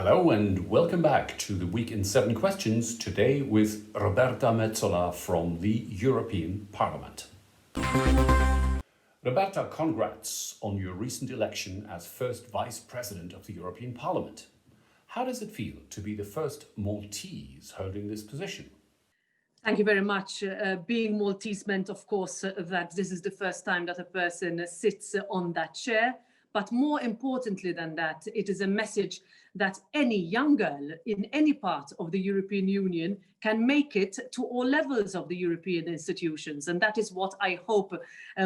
Hello and welcome back to the Week in 7 Questions, today with Roberta Metsola from the European Parliament. Roberta, congrats on your recent election as first Vice President of the European Parliament. How does it feel to be the first Maltese holding this position? Thank you very much. Being Maltese meant, of course, that this is the first time that a person sits on that chair. But more importantly than that, it is a message that any young girl in any part of the European Union can make it to all levels of the European institutions. And that is what I hope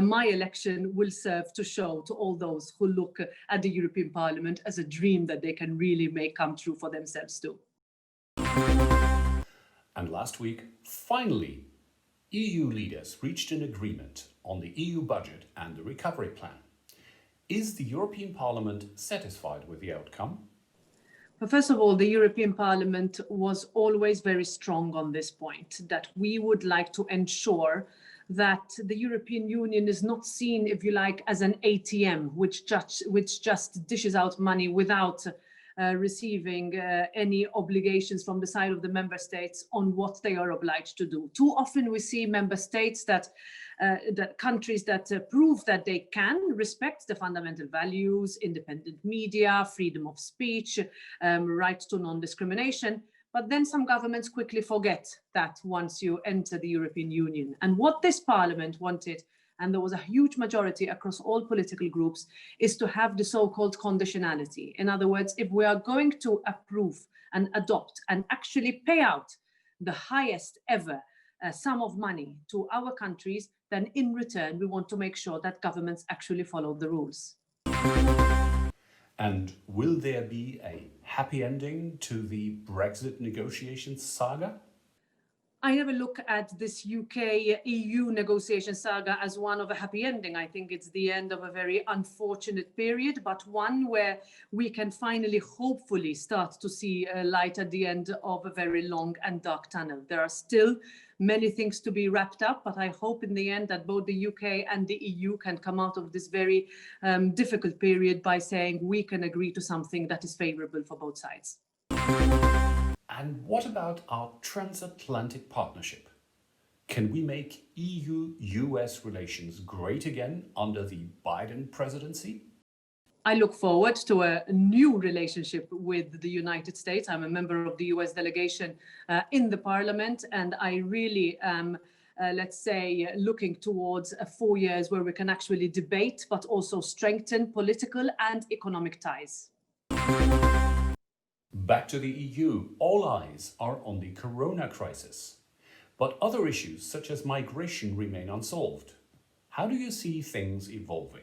my election will serve to show to all those who look at the European Parliament as a dream that they can really make come true for themselves too. And last week, finally, EU leaders reached an agreement on the EU budget and the recovery plan. Is the European Parliament satisfied with the outcome? Well, first of all, the European Parliament was always very strong on this point, that we would like to ensure that the European Union is not seen, if you like, as an ATM, which just dishes out money without receiving any obligations from the side of the member states on what they are obliged to do. Too often we see member states that countries that prove that they can respect the fundamental values, independent media, freedom of speech, right to non-discrimination. But then some governments quickly forget that once you enter the European Union. And what this Parliament wanted, and there was a huge majority across all political groups, is to have the so-called conditionality. In other words, if we are going to approve and adopt and actually pay out the highest ever sum of money to our countries, then in return, we want to make sure that governments actually follow the rules. And will there be a happy ending to the Brexit negotiations saga? I never look at this UK-EU negotiation saga as one of a happy ending. I think it's the end of a very unfortunate period, but one where we can finally, hopefully, start to see a light at the end of a very long and dark tunnel. There are still many things to be wrapped up, but I hope in the end that both the UK and the EU can come out of this very difficult period by saying we can agree to something that is favorable for both sides. And what about our transatlantic partnership? Can we make EU-US relations great again under the Biden presidency? I look forward to a new relationship with the United States. I'm a member of the US delegation in the Parliament, and I really am, looking towards 4 years where we can actually debate, but also strengthen political and economic ties. Back to the EU, all eyes are on the corona crisis. But other issues such as migration remain unsolved. How do you see things evolving?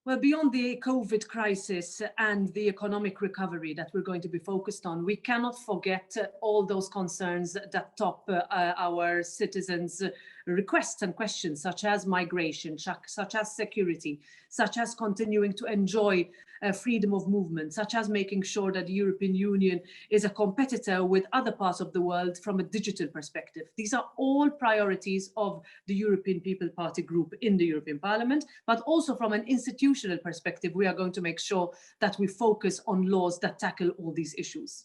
Well, beyond the COVID crisis and the economic recovery that we're going to be focused on, we cannot forget all those concerns that top our citizens' requests and questions, such as migration, such as security, such as continuing to enjoy freedom of movement, such as making sure that the European Union is a competitor with other parts of the world from a digital perspective. These are all priorities of the European People Party group in the European Parliament, but also from an institutional perspective, we are going to make sure that we focus on laws that tackle all these issues.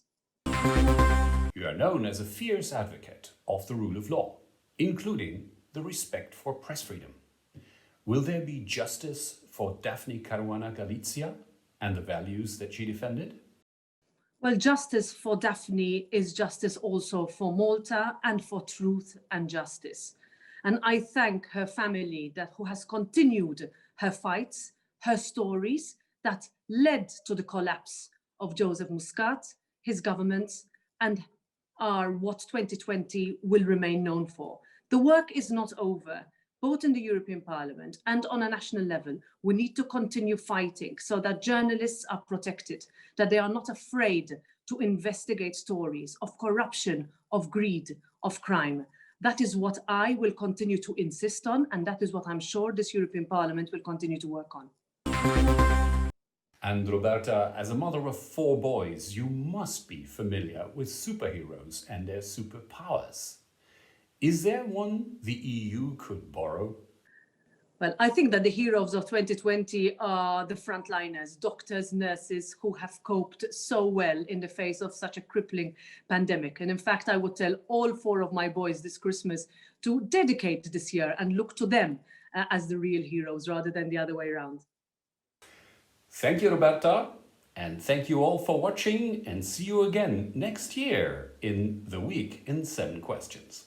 You are known as a fierce advocate of the rule of law, including the respect for press freedom. Will there be justice for Daphne Caruana Galizia and the values that she defended? Well, justice for Daphne is justice also for Malta and for truth and justice. And I thank her family who has continued her fights, her stories that led to the collapse of Joseph Muscat, his government, and are what 2020 will remain known for. The work is not over. Both in the European Parliament and on a national level, we need to continue fighting so that journalists are protected, that they are not afraid to investigate stories of corruption, of greed, of crime. That is what I will continue to insist on, and that is what I'm sure this European Parliament will continue to work on. And Roberta, as a mother of 4 boys, you must be familiar with superheroes and their superpowers. Is there one the EU could borrow? Well, I think that the heroes of 2020 are the frontliners, doctors, nurses who have coped so well in the face of such a crippling pandemic. And in fact, I would tell all 4 of my boys this Christmas to dedicate this year and look to them as the real heroes rather than the other way around. Thank you, Roberta. And thank you all for watching, and see you again next year in The Week in 7 Questions.